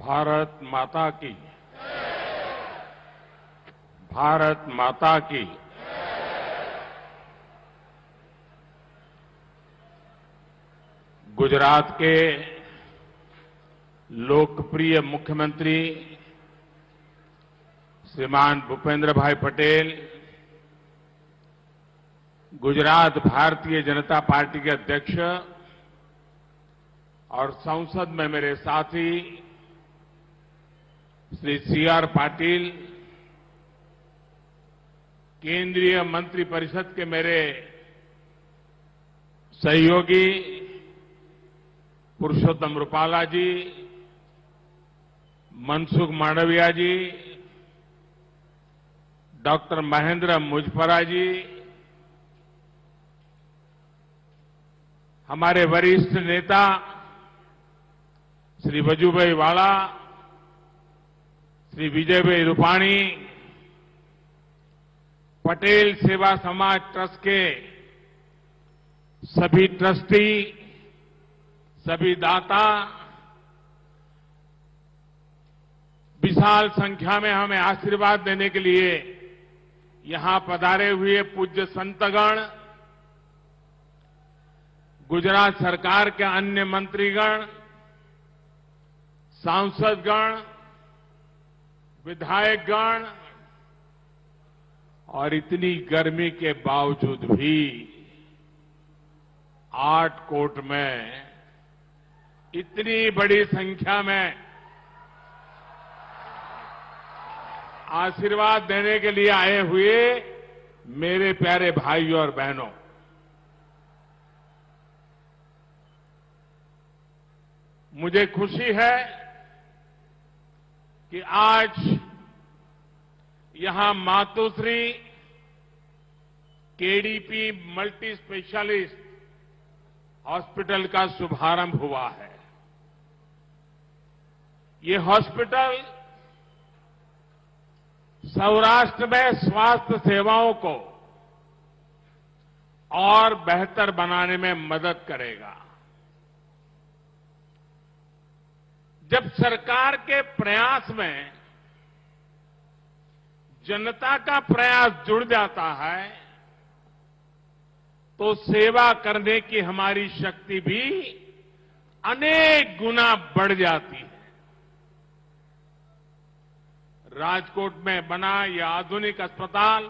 भारत माता की। भारत माता की। गुजरात के लोकप्रिय मुख्यमंत्री श्रीमान भूपेंद्र भाई पटेल, गुजरात भारतीय जनता पार्टी के अध्यक्ष और संसद में मेरे साथी श्री सी.आर. पाटिल, केंद्रीय मंत्रिपरिषद के मेरे सहयोगी पुरुषोत्तम रूपाला जी, मनसुख मांडविया जी, डॉक्टर महेंद्र मुजपरा जी, हमारे वरिष्ठ नेता श्री वजूभाई वाला, श्री विजयभाई रूपाणी, पटेल सेवा समाज ट्रस्ट के सभी ट्रस्टी, सभी दाता, विशाल संख्या में हमें आशीर्वाद देने के लिए यहां पधारे हुए पूज्य संतगण, गुजरात सरकार के अन्य मंत्रीगण, सांसदगण, विधायकगण और इतनी गर्मी के बावजूद भी आटकोट में इतनी बड़ी संख्या में आशीर्वाद देने के लिए आए हुए मेरे प्यारे भाइयों और बहनों, मुझे खुशी है कि आज यहां Matoshree KDP multi specialist hospital का शुभारंभ हुआ है। ये हॉस्पिटल सौराष्ट्र में स्वास्थ्य सेवाओं को और बेहतर बनाने में मदद करेगा। जब सरकार के प्रयास में जनता का प्रयास जुड़ जाता है तो सेवा करने की हमारी शक्ति भी अनेक गुना बढ़ जाती है। राजकोट में बना यह आधुनिक अस्पताल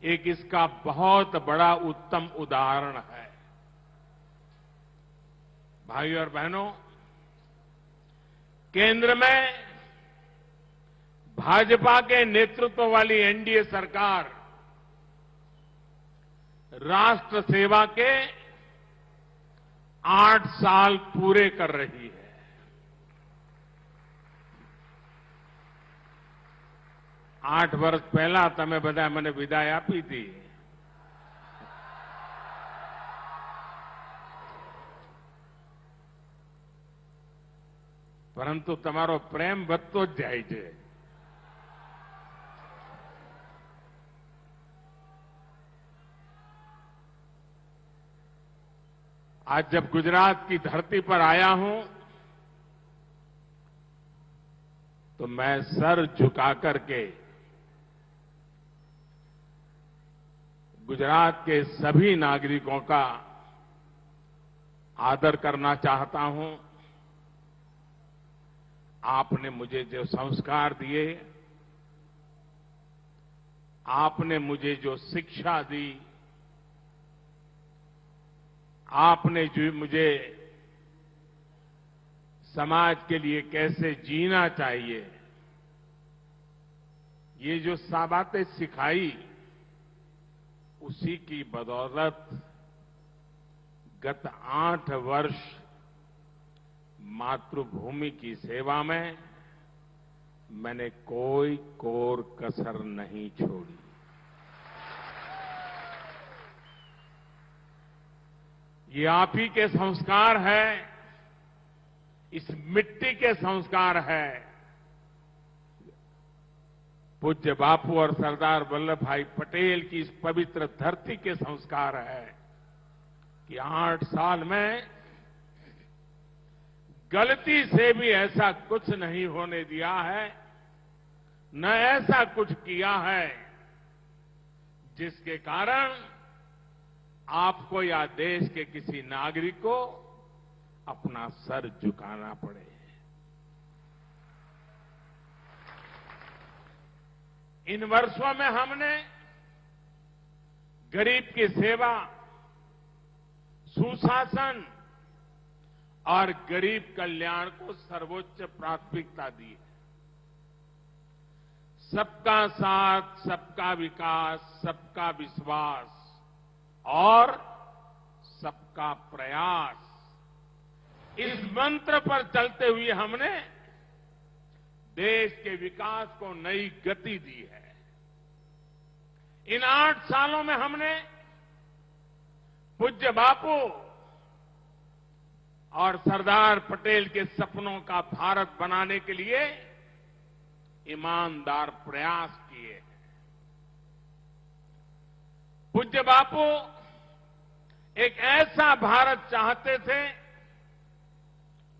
एक इसका बहुत बड़ा उत्तम उदाहरण है। भाइयों और बहनों, केंद्र में भाजपा के नेतृत्व वाली एनडीए सरकार राष्ट्र सेवा के 8 साल पूरे कर रही है। 8 વર્ષ પહેલા તમે બધા મને વિદાય આપી હતી, પરંતુ તમારો પ્રેમ વધતો જ જાય છે। आज जब गुजरात की धरती पर आया हूं तो मैं सर झुका करके गुजरात के सभी नागरिकों का आदर करना चाहता हूं। आपने मुझे जो संस्कार दिए, आपने मुझे जो शिक्षा दी, आपने जो मुझे समाज के लिए कैसे जीना चाहिए, ये जो बातें सिखाई, उसी की बदौलत गत 8 वर्ष मातृभूमि की सेवा में मैंने कोई कोर कसर नहीं छोड़ी। ये आप ही के संस्कार है, इस मिट्टी के संस्कार है। पूज्य बापू और सरदार वल्लभ भाई पटेल की इस पवित्र धरती के संस्कार है कि 8 साल में गलती से भी ऐसा कुछ नहीं होने दिया है, न ऐसा कुछ किया है जिसके कारण आपको या देश के किसी नागरिक को अपना सर झुकाना पड़े। इन वर्षों में हमने गरीब की सेवा, सुशासन और गरीब कल्याण को सर्वोच्च प्राथमिकता दी है। सबका साथ, सबका विकास, सबका विश्वास और सबका प्रयास, इस मंत्र पर चलते हुए हमने देश के विकास को नई गति दी है। इन 8 सालों में हमने पूज्य बापू और सरदार पटेल के सपनों का भारत बनाने के लिए ईमानदार प्रयास किए हैं। पूज्य बापू एक ऐसा भारत चाहते थे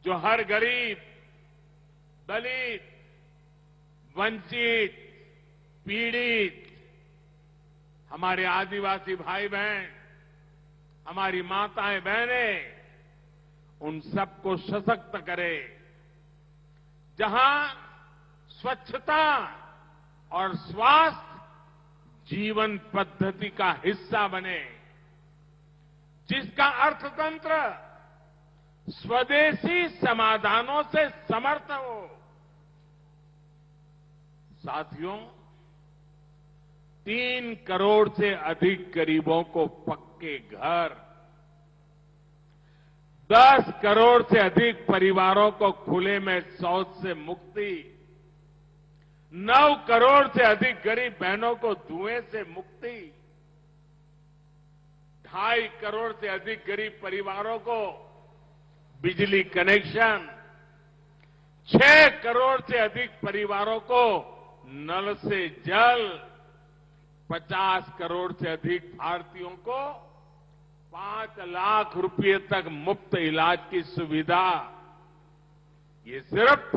जो हर गरीब, दलित, वंचित, पीड़ित, हमारे आदिवासी भाई बहन, हमारी माताएं बहनें, उन सबको सशक्त करे। जहां स्वच्छता और स्वास्थ्य जीवन पद्धति का हिस्सा बने, जिसका अर्थतंत्र स्वदेशी समाधानों से समर्थ हो। साथियों, 3 करोड़ से अधिक गरीबों को पक्के घर, 10 करोड़ से अधिक परिवारों को खुले में शौच से मुक्ति, 9 करोड़ से अधिक गरीब बहनों को धुएं से मुक्ति, 2.5 करोड़ से अधिक गरीब परिवारों को बिजली कनेक्शन, 6 करोड़ से अधिक परिवारों को नल से जल, 50 करोड़ से अधिक भारतीयों को 5 लाख रुपए तक मुफ्त इलाज की सुविधा। ये सिर्फ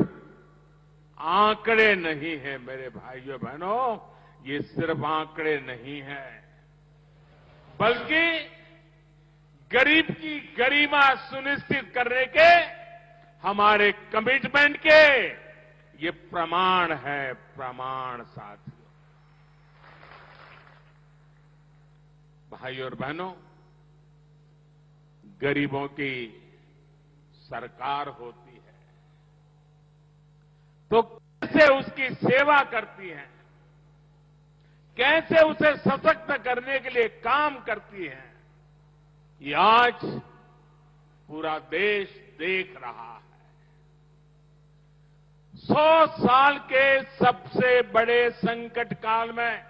आंकड़े नहीं है मेरे भाइयों बहनों, ये सिर्फ आंकड़े नहीं है, बल्कि गरीब की गरिमा सुनिश्चित करने के हमारे कमिटमेंट के ये प्रमाण है, प्रमाण। साथियों, भाइयों और बहनों, गरीबों की सरकार होती है तो कैसे उसकी सेवा करती है, कैसे उसे सशक्त करने के लिए काम करती है, ये आज पूरा देश देख रहा है। 100 साल के सबसे बड़े संकट काल में,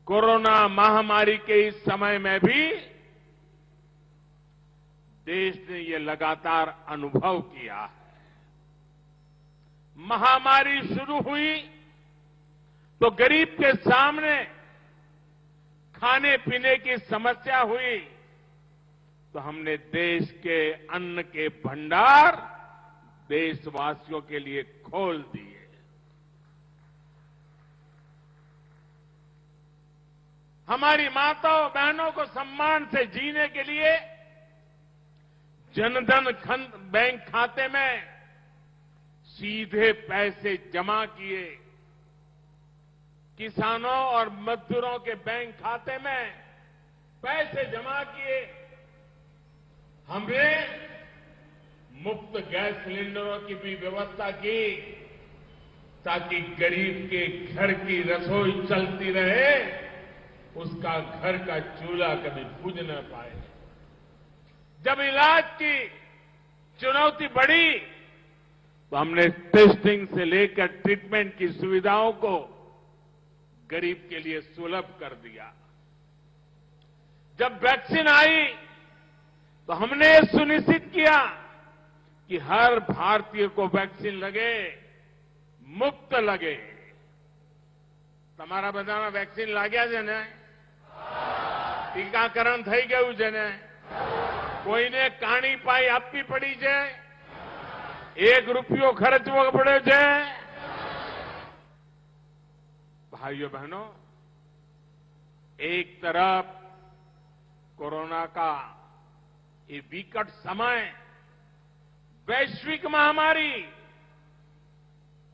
कोरोना महामारी के इस समय में भी देश ने ये लगातार अनुभव किया है। महामारी शुरू हुई तो गरीब के सामने खाने पीने की समस्या हुई तो हमने देश के अन्न के भंडार देशवासियों के लिए खोल दिए। हमारी माताओं बहनों को सम्मान से जीने के लिए जनधन बैंक खाते में सीधे पैसे जमा किए, किसानों और मजदूरों के बैंक खाते में पैसे जमा किए, हमने मुफ्त गैस सिलेंडरों की भी व्यवस्था की ताकि गरीब के घर की रसोई चलती रहे, उसका घर का चूल्हा कभी बुझ न पाए। जब इलाज की चुनौती बढ़ी तो हमने टेस्टिंग से लेकर ट्रीटमेंट की सुविधाओं को गरीब के लिए सुलभ कर दिया। जब वैक्सीन आई तो हमने ये सुनिश्चित किया कि हर भारतीय को वैक्सीन लगे, मुफ्त लगे। તમારા બધાના વેક્સિન લાગ્યા છે ને? ટીકાકરણ થઈ ગયું છે ને? કોઈને કાણી પાઈ આપવી પડી છે? एक રૂપિયો ખર્ચવો પડે છે। भाइयों बहनों, एक तरफ कोरोना का ये विकट समय, वैश्विक महामारी,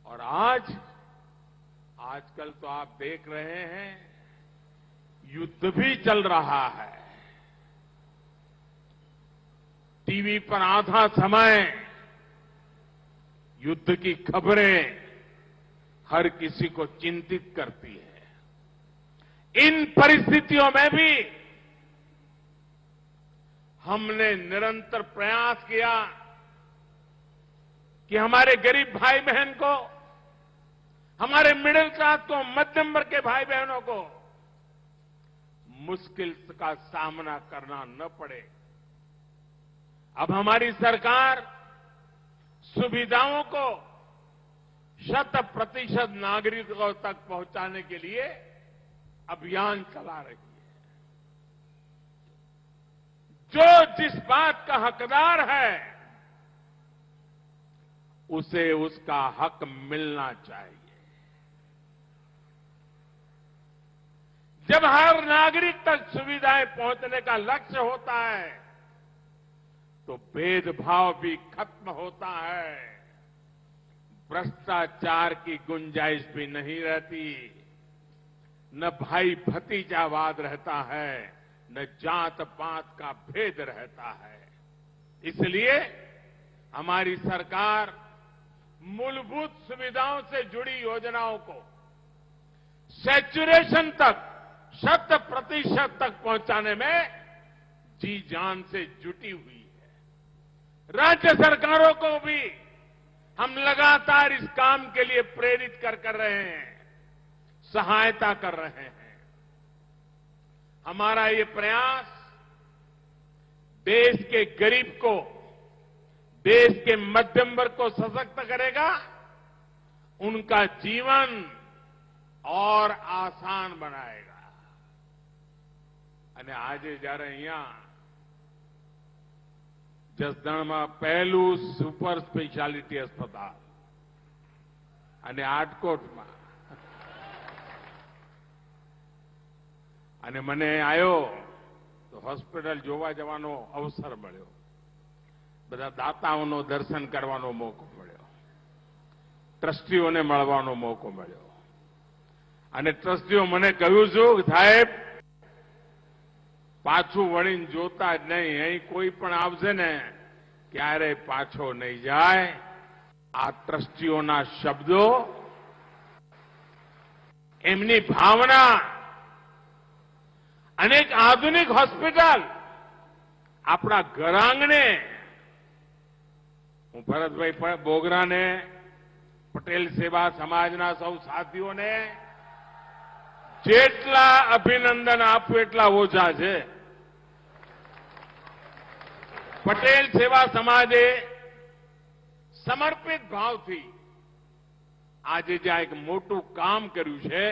और आजकल तो आप देख रहे हैं युद्ध भी चल रहा है। टीवी पर आधा समय युद्ध की खबरें हर किसी को चिंतित करती है। इन परिस्थितियों में भी हमने निरंतर प्रयास किया कि हमारे गरीब भाई बहन को, हमारे मिडिल क्लास को, मध्यम वर्ग के भाई बहनों को मुश्किल का सामना करना न पड़े। अब हमारी सरकार सुविधाओं को 100% नागरिकों तक पहुंचाने के लिए अभियान चला रही है। जो जिस बात का हकदार है उसे उसका हक मिलना चाहिए। जब हर नागरिक तक सुविधाएं पहुंचने का लक्ष्य होता है तो भेदभाव भी खत्म होता है, भ्रष्टाचार की गुंजाइश भी नहीं रहती, न भाई भतीजावाद रहता है, न जात पात का भेद रहता है। इसलिए हमारी सरकार मूलभूत सुविधाओं से जुड़ी योजनाओं को सैचुरेशन तक, 100% तक पहुंचाने में जी जान से जुटी हुई है। राज्य सरकारों को भी हम लगातार इस काम के लिए प्रेरित कर रहे हैं, सहायता कर रहे हैं। हमारा ये प्रयास देश के गरीब को, देश के मध्यम वर्ग को सशक्त करेगा, उनका जीवन और आसान बनाएगा। અને આજે જ્યારે અહીંયા જસદણમાં પહેલું સુપર સ્પેશિયાલિટી अस्पताल અને આટકોટમાં, અને મને આવ્યો તો હોસ્પિટલ જોવા જવાનો અવસર મળ્યો, બધા દાતાઓનો દર્શન કરવાનો મોકો મળ્યો, ટ્રસ્ટીઓને મળવાનો મોકો મળ્યો, અને ટ્રસ્ટીઓ મને કહ્યું છું સાહેબ પાછું વળીને જોતા જ નહીં, અહીં કોઈ પણ આવશે ને ક્યારેય પાછો નહીં જાય। આ ટ્રસ્ટીઓના શબ્દો, એમની ભાવના, અને એક આધુનિક હોસ્પિટલ આપણા ઘર આંગણે, હું ભરતભાઈ બોગરાને, પટેલ સેવા સમાજના સૌ સાથીઓને જેટલા અભિનંદન આપું એટલા ઓછા છે। પટેલ સેવા સમાજે સમર્પિત ભાવથી આજે જ્યાં એક મોટું કામ કર્યું છે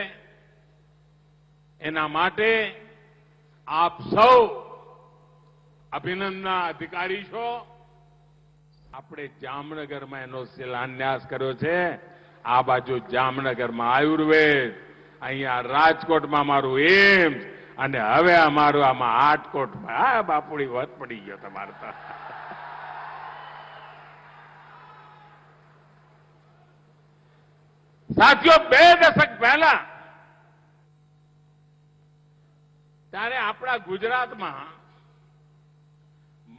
એના માટે આપ સૌ અભિનંદનના અધિકારી છો। આપણે જામનગરમાં એનો શિલાન્યાસ કર્યો છે, આ બાજુ જામનગરમાં આયુર્વેદ, અહીંયા રાજકોટમાં મારું એમ્સ, અને હવે અમારું આમાં આટકોટમાં। આ બાપુડી વધ પડી ગયો તમારે તો। સાથીઓ, 2 દશક પહેલા ત્યારે આપણા ગુજરાતમાં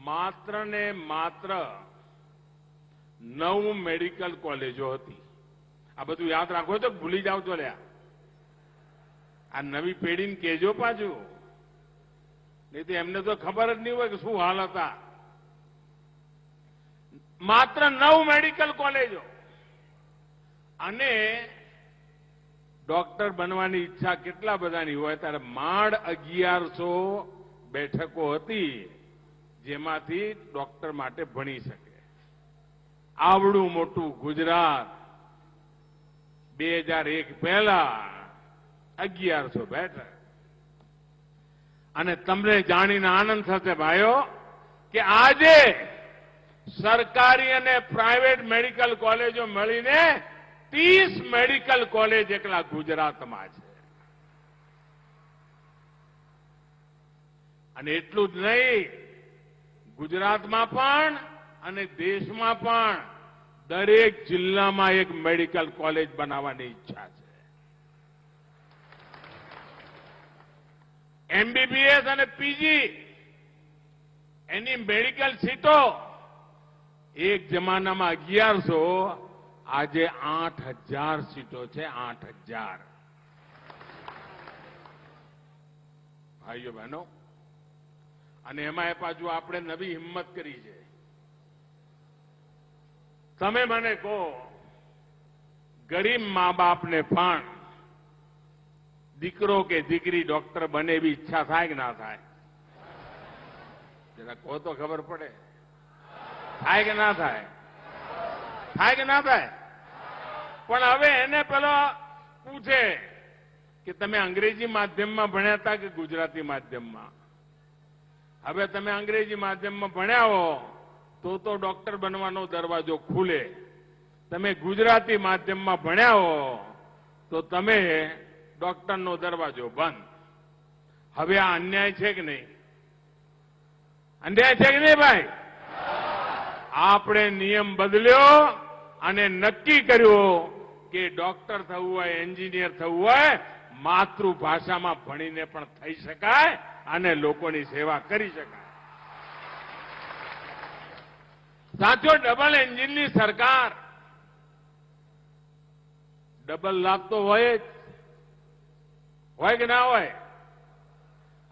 માત્ર ને માત્ર 9 મેડિકલ કોલેજો હતી। આ બધું યાદ રાખો તો ભૂલી જાવ તો લ્યા, આ નવી પેઢીને કહેજો પાછું, નહીં તો એમને તો ખબર જ નહીં હોય કે શું હાલ હતા। માત્ર 9 મેડિકલ કોલેજો, અને ડોક્ટર બનવાની ઈચ્છા કેટલા બધાની હોય ત્યારે માંડ 1100 બેઠકો હતી જેમાંથી ડોક્ટર માટે ભણી શકે। આવડું મોટું ગુજરાત 2001 પહેલા 1100 બેઠક। અને તમને જાણીને આનંદ થશે ભાઈઓ કે આજે સરકારી અને પ્રાઇવેટ મેડિકલ કોલેજો મળીને 30 મેડિકલ કોલેજ એકલા ગુજરાતમાં છે. અને એટલું જ નહીં, ગુજરાતમાં પણ અને દેશમાં પણ દરેક જિલ્લામાં એક મેડિકલ કોલેજ બનાવવાની ઈચ્છા છે. એમબીબીએસ અને પીજી એની મેડિકલ સીટો એક જમાનામાં 1100, આજે 8000 સીટો છે. 8000. ભાઈઓ બહેનો, અને એમાં પાછું આપણે નવી હિંમત કરી છે. તમે મને કહો, ગરીબ મા બાપને પણ દીકરો કે દીકરી ડોક્ટર બને એવી ઈચ્છા થાય કે ના થાય? જરા કહો તો ખબર પડે. થાય કે ના થાય? થાય કે ના થાય? પણ હવે એને પેલો પૂછે કે તમે અંગ્રેજી માધ્યમમાં ભણ્યા હતા કે ગુજરાતી માધ્યમમાં? હવે તમે અંગ્રેજી માધ્યમમાં ભણ્યા હો તો ડોક્ટર બનવાનો દરવાજો ખુલે. તમે ગુજરાતી માધ્યમમાં ભણ્યા હો તો તમે ડોક્ટરનો દરવાજો બંધ. હવે આ અન્યાય છે કે નહીં? અન્યાય છે કે નહીં ભાઈ? આપણે નિયમ બદલ્યો અને નક્કી કર્યું કે ડોક્ટર થવું હોય, એન્જિનિયર થવું હોય, માતૃભાષામાં ભણીને પણ થઈ શકાય અને લોકોની સેવા કરી શકાય. સાથીઓ, ડબલ એન્જિનની સરકાર, ડબલ લાભ તો હોય જ, હોય કે ના હોય?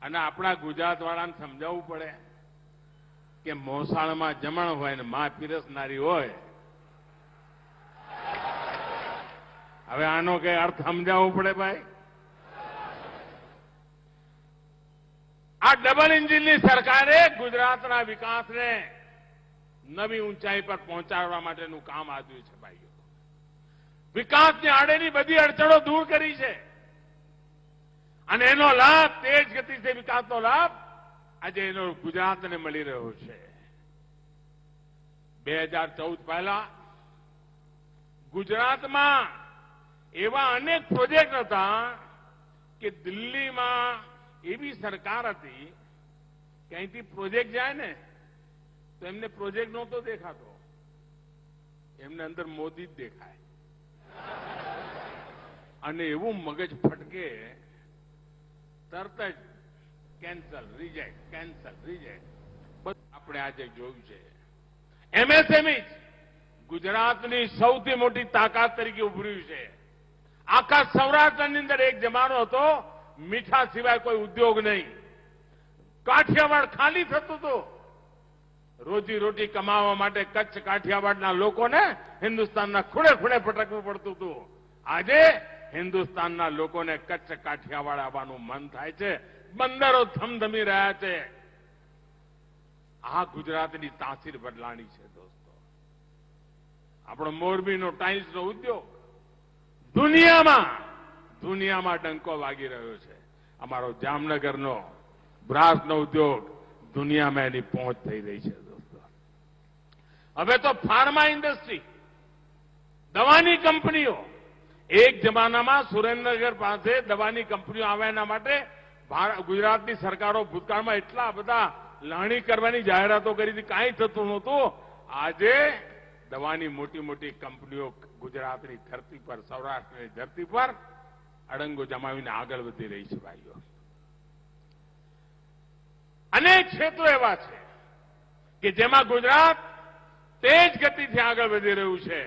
અને આપણા ગુજરાત વાળાને સમજાવવું પડે કે મોસાળમાં જમણ હોય ને માં પીરસનારી હોય. હવે આનો કઈ અર્થ સમજાવવો પડે ભાઈ? આ ડબલ એન્જિનની સરકારે ગુજરાતના વિકાસને નવી ઊંચાઈ પર પહોંચાડવા માટેનું કામ આપ્યું છે ભાઈઓ. વિકાસની આડેની બધી અડચણો દૂર કરી છે અને એનો લાભ, તેજ ગતિથી વિકાસનો લાભ આજે એનો ગુજરાતને મળી રહ્યો છે. 2014 પહેલા ગુજરાતમાં એવા અનેક પ્રોજેક્ટ હતા કે દિલ્હીમાં એવી સરકાર હતી કે અહીંથી પ્રોજેક્ટ જાય ને તો એમને પ્રોજેક્ટ નહોતો દેખાતો, એમને અંદર મોદી જ દેખાય. અને એવું મગજ ફટકે, તરત જ કેન્સલ, રિજેક્ટ, કેન્સલ, રિજેક્ટ. આપણે આજે જોયું છે. એમએસએમઈ ગુજરાતની સૌથી મોટી તાકાત તરીકે ઉભર્યું છે. આખા સૌરાષ્ટ્રની અંદર એક જમાનો હતો મીઠા સિવાય કોઈ ઉદ્યોગ નહીં. કાઠિયાવાડ ખાલી થતું હતું. રોજી રોટી કમાવા માટે કચ્છ કાઠિયાવાડના લોકોને હિન્દુસ્તાનના ખૂણે ખૂણે ભટકવું પડતું હતું. આજે હિન્દુસ્તાનના લોકોને કચ્છ કાઠિયાવાડ આવવાનું મન થાય છે. બંદરો ધમધમી રહ્યા છે. આ ગુજરાતની તાસીર બદલાણી છે દોસ્તો. આપણો મોરબીનો ટાઇલ્સનો ઉદ્યોગ દુનિયામાં ડંકો વાગી રહ્યો છે. અમારો જામનગરનો બ્રાસનો ઉદ્યોગ દુનિયામાં એની પહોંચ થઈ રહી છે દોસ્તો. હવે તો ફાર્મા ઇન્ડસ્ટ્રી, દવાની કંપનીઓ, એક જમાનામાં સુરેન્દ્રનગર પાસે દવાની કંપનીઓ આવે એના માટે ગુજરાતની સરકારો ભૂતકાળમાં એટલા બધા લાણી કરવાની જાહેરાતો કરી હતી, કાંઈ થતું નહોતું. આજે દવાની મોટી મોટી કંપનીઓ ગુજરાતની ધરતી પર, સૌરાષ્ટ્રની ધરતી પર અડંગો જમાવીને આગળ વધી રહી છે ભાઈઓ. અનેક ક્ષેત્રો એવા છે કે જેમાં ગુજરાત તેજ ગતિથી આગળ વધી રહ્યું છે.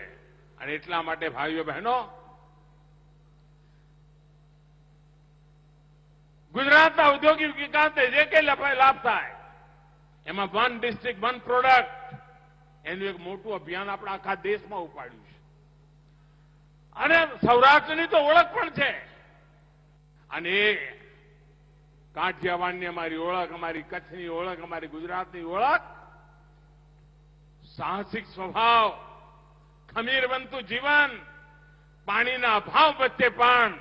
અને એટલા માટે ભાઈઓ બહેનો, ગુજરાતના ઔદ્યોગિક વિકાસને જે કંઈ લાભ થાય એમાં વન ડિસ્ટ્રિક્ટ વન પ્રોડક્ટ એનું એક મોટું અભિયાન આપણે આખા દેશમાં ઉપાડ્યું છે. અને સૌરાષ્ટ્રની તો ઓળખ પણ છે. અને એ કાઠિયાવાડની અમારી ઓળખ, અમારી કચ્છની ઓળખ, અમારી ગુજરાતની ઓળખ સાહસિક સ્વભાવ, ખમીરવંતું જીવન, પાણીના અભાવ વચ્ચે પણ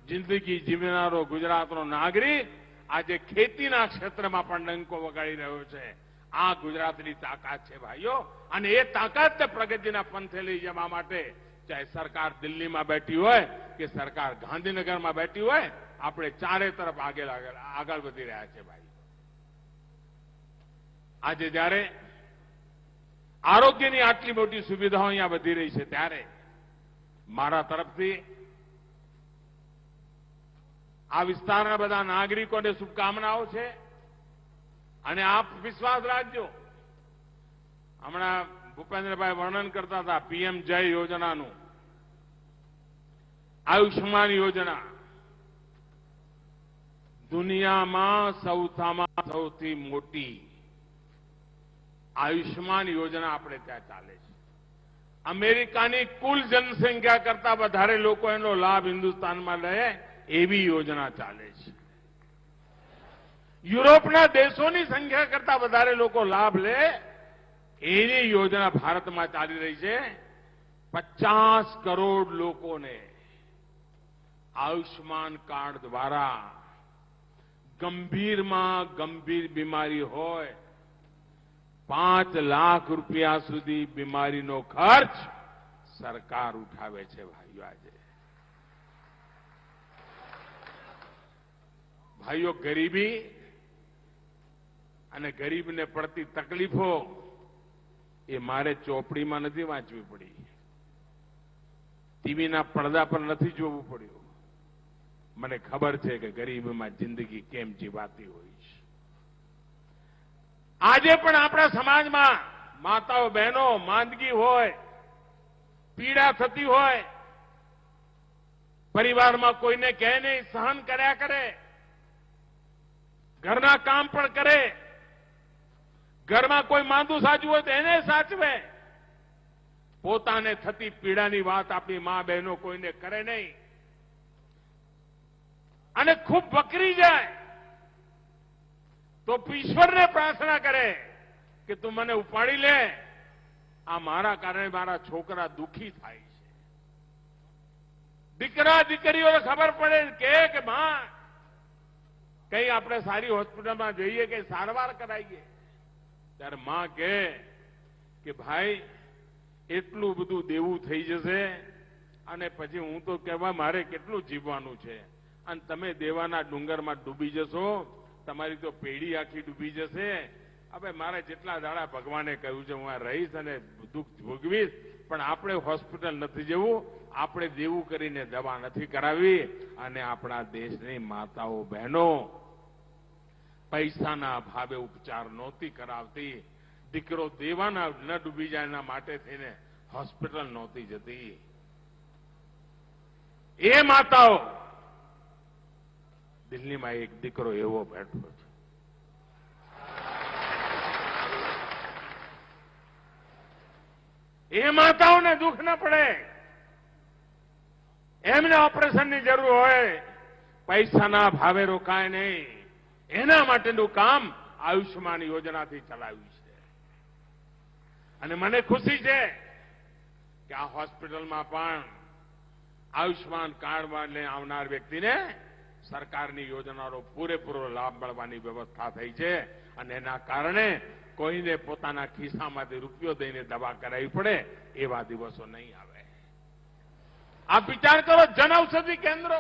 જિંદગી જીવનારો ગુજરાતનો નાગરિક આજે ખેતીના ક્ષેત્રમાં પણ ડંકો વગાડી રહ્યો છે. આ ગુજરાતની તાકાત છે ભાઈઓ. અને એ તાકાતને પ્રગતિના પંથે લઈ જવા માટે ચાહે સરકાર દિલ્હીમાં બેઠી હોય કે સરકાર ગાંધીનગરમાં બેઠી હોય, આપણે ચારે તરફ આગળ વધી રહ્યા છે ભાઈ. આજે જ્યારે આરોગ્યની આટલી મોટી સુવિધાઓ અહીંયા વધી રહી છે, ત્યારે મારા તરફથી આ વિસ્તારના બધા નાગરિકોને શુભકામનાઓ છે. અને આપ વિશ્વાસ રાખજો, હમણાં ભૂપેન્દ્રભાઈ વર્ણન કરતા હતા પીએમ જય યોજનાનું, આયુષ્માન યોજના દુનિયામાં સૌથી મોટી આયુષ્માન યોજના આપણે ત્યાં ચાલે છે. અમેરિકાની કુલ જનસંખ્યા કરતા વધારે લોકો એનો લાભ હિન્દુસ્તાનમાં લે એવી યોજના ચાલે છે. યુરોપના દેશોની સંખ્યા કરતા વધારે લોકો લાભ લે એની યોજના ભારતમાં ચાલી રહી છે. 50 કરોડ લોકોને આયુષ્માન કાર્ડ દ્વારા ગંભીરમાં ગંભીર બીમારી હોય 5 લાખ રૂપિયા સુધી બીમારીનો ખર્ચ સરકાર ઉઠાવે છે ભાઈઓ. આજે ભાઈઓ, ગરીબી અને ગરીબને પડતી તકલીફો એ મારે ચોપડીમાં નથી વાંચવી પડી, ટીવીના પડદા પર નથી જોવું પડ્યું. મને ખબર છે કે ગરીબીમાં જિંદગી કેમ જીવાતી હોય છે. આજે પણ આપણા સમાજમાં માતાઓ બહેનો માંદગી હોય, પીડા થતી હોય, પરિવારમાં કોઈને કહે નહીં, સહન કર્યા કરે, ઘરના કામ પણ કરે, ઘરમાં કોઈ માંદું સાચું હોય તો એને સાચવે, પોતાને થતી પીડાની વાત આપણી મા બહેનો કોઈને કરે નહીં, અને ખૂબ વકરી જાય તો ઈશ્વરને પ્રાર્થના કરે કે તું મને ઉપાડી લે, આ મારા કારણે મારા છોકરા દુઃખી થાય છે. દીકરા દીકરીઓને ખબર પડે કે માં કઈ આપણે સારી હોસ્પિટલમાં જઈએ કે સારવાર કરાવીએ, ત્યારે માં કે ભાઈ એટલું બધું દેવું થઈ જશે અને પછી હું તો કહેવા મારે કેટલું જીવવાનું છે, અને તમે દેવાના ડુંગરમાં ડૂબી જશો, તમારી તો પેઢી આખી ડૂબી જશે. હવે મારે જેટલા દાડા ભગવાને કહ્યું છે હું આ રહીશ અને દુઃખ ભોગવીશ, પણ આપણે હોસ્પિટલ નથી જવું, આપણે દેવું કરીને દવા નથી કરાવી. અને આપણા દેશની માતાઓ બહેનો પૈસાના અભાવે ઉપચાર નહોતી કરાવતી, દીકરો દેવાના ન ડૂબી જાય એના માટે થઈને હોસ્પિટલ નહોતી જતી. એ માતાઓ દિલ્હીમાં એક દીકરો એવો બેઠો છે, એ માતાઓને દુઃખ ન પડે, એમને ઓપરેશનની જરૂર હોય, પૈસાના ભાવે રોકાય નહીં, એના માટેનું કામ આયુષ્માન યોજનાથી ચલાવ્યું છે. અને મને ખુશી છે કે આ હોસ્પિટલમાં પણ આયુષ્માન કાર્ડ લઈને આવનાર વ્યક્તિને સરકારની યોજનાનો પૂરેપૂરો લાભ મળવાની વ્યવસ્થા થઈ છે. અને એના કારણે કોઈને પોતાના ખિસ્સામાંથી રૂપિયો દઈને દવા કરાવી પડે એવા દિવસો નહીં આવે. આપ વિચાર કરો, જનઔષધિ કેન્દ્રો,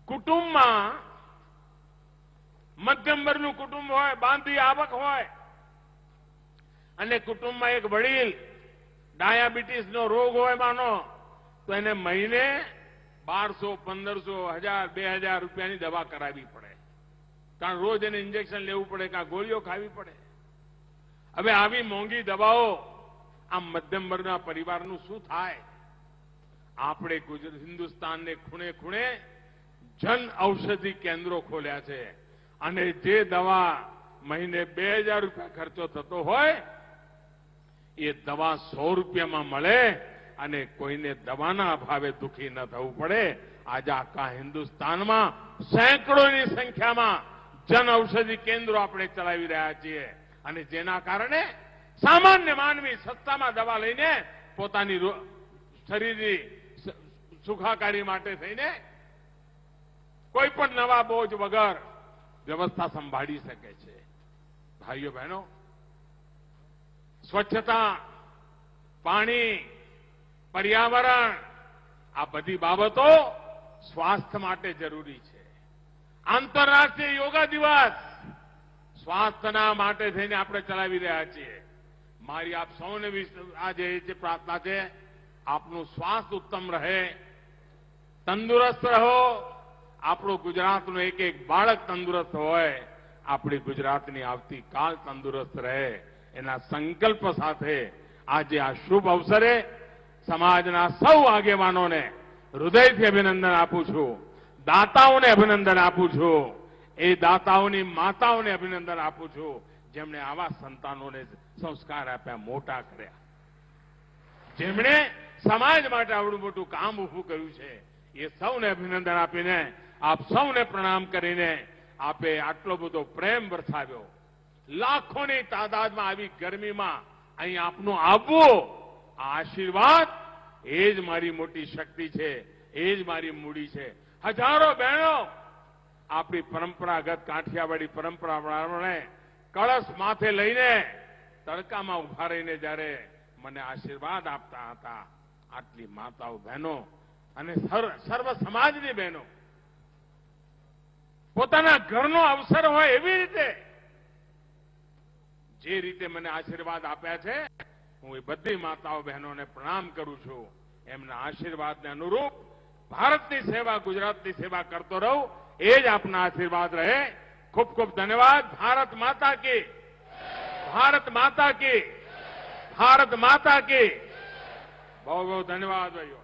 કુટુંબમાં મધ્યમ વર્ગનું કુટુંબ હોય, બાંધી આવક હોય, અને કુટુંબમાં એક વડીલ ડાયાબિટીસનો રોગ હોય માનો, તો એને મહિને 1200, 1500, 1000, 2000 રૂપિયાની દવા કરાવવી પડે, કારણ રોજ એને ઇન્જેક્શન લેવું પડે, કાં ગોળીઓ ખાવી પડે. હવે આવી મોંઘી દવાઓ આ મધ્યમ વર્ગના પરિવારનું શું થાય? આપણે હિન્દુસ્તાનને ખૂણે ખૂણે જન ઔષધિ કેન્દ્રો ખોલ્યા છે, અને જે દવા મહિને 2000 રૂપિયા ખર્ચો થતો હોય એ દવા 100 રૂપિયામાં મળે, અને કોઈને દવાના અભાવે દુઃખી ન થવું પડે. આજે આખા હિન્દુસ્તાનમાં સેંકડોની સંખ્યામાં જન ઔષધિ કેન્દ્રો આપણે ચલાવી રહ્યા છીએ, અને જેના કારણે સામાન્ય માનવી સસ્તામાં દવા લઈને પોતાની શરીરની સુખાકારી માટે થઈને કોઈ પણ નવા બોજ વગર વ્યવસ્થા સંભાળી શકે છે. ભાઈઓ બહેનો, સ્વચ્છતા, પાણી, પર્યાવરણ આ બધી બાબતો સ્વાસ્થ્ય માટે જરૂરી છે. આંતરરાષ્ટ્રીય યોગા દિવસ સ્વાસ્થ્યના માટે થઈને આપણે ચલાવી રહ્યા છીએ. મારી આપ સૌને આજે જે પ્રાર્થના છે, આપનું સ્વાસ્થ્ય ઉત્તમ રહે, તંદુરસ્ત રહો. આપણું ગુજરાતનું એક એક બાળક તંદુરસ્ત હોય, આપણી ગુજરાતની આવતીકાલ તંદુરસ્ત રહે, એના સંકલ્પ સાથે આજે આ શુભ અવસરે સમાજના સૌ આગેવાનોને હૃદયથી અભિનંદન આપું છું. દાતાઓને અભિનંદન આપું છું. એ દાતાઓની માતાઓને અભિનંદન આપું છું, જેમણે આવા સંતાનોને સંસ્કાર આપ્યા, મોટા કર્યા, જેમણે સમાજ માટે આવડું મોટું કામ ઉભું કર્યું છે. એ સૌને અભિનંદન આપીને, આપ સૌને પ્રણામ કરીને આપે આટલો બધો પ્રેમ વરસાવ્યો. લાખોની તાદાદમાં આવી ગરમીમાં અહીં આપનું આવવું, આ આશીર્વાદ, એ જ મારી મોટી શક્તિ છે, એ જ મારી મૂડી છે. હજારો બહેનો આપણી પરંપરાગત કાઠિયાવાડી પરંપરા પ્રમાણે કળશ માથે લઈને તડકામાં ઉભા રહીને જ્યારે મને આશીર્વાદ આપતા હતા, આટલી માતાઓ, બહેનો અને સર્વ સમાજની બહેનો પોતાના ઘરનો અવસર હોય એવી રીતે જે રીતે મને આશીર્વાદ આપ્યા છે, હું એ બધી માતાઓ બહેનોને પ્રણામ કરું છું. એમના આશીર્વાદને અનુરૂપ ભારતની સેવા, ગુજરાતની સેવા કરતો રહું, એ જ આપના આશીર્વાદ રહે. ખૂબ ખૂબ ધન્યવાદ. ભારત માતા કી, ભારત માતા કી, ભારત માતા કી. બહુ બહુ ધન્યવાદ ભાઈઓ.